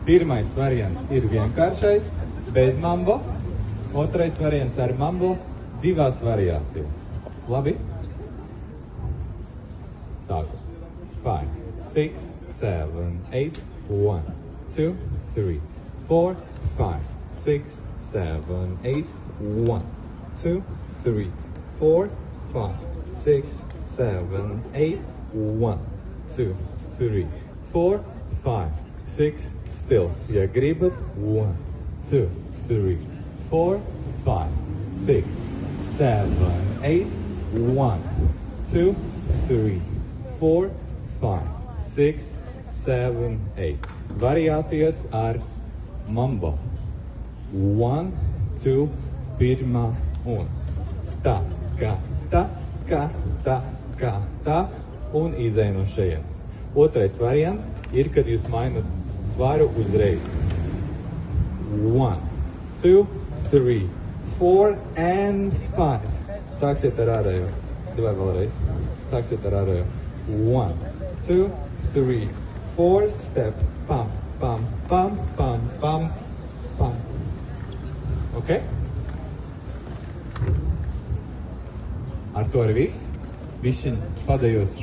Pirmais variants ir vienkāršais, bez mambo. Otrais variants ar mambo, divās variācijās. Labi? Sākam. 5, 6, 7, 8, 1, 2, 3, 4, 5, 6, 7, 8, 1, 2, 3, 4, 5, 6, 7, 8, 1, 2, 3, 4, 5, 6, stills. Ja gribat, 1, 2, 3, 4, 5, 6, 7, 8, 1, 2, 3, 4, 5, 6, 7, 8. Variācijas ar mambo. 1, 2, pirmā un tā, kā, tā, un izēj no šejienes. Otrais variants ir, kad jūs mainat svaru uzreiz. 1, 2, 3, 4 and 5. Sāksiet ar ārējo. Vai vēlreiz. Sāksiet ar ārējo. 1, 2, 3, 4, step, pam, pam, pam, pam, pam, pam. Ok? Ar to arī viss. Višķiņ padējos.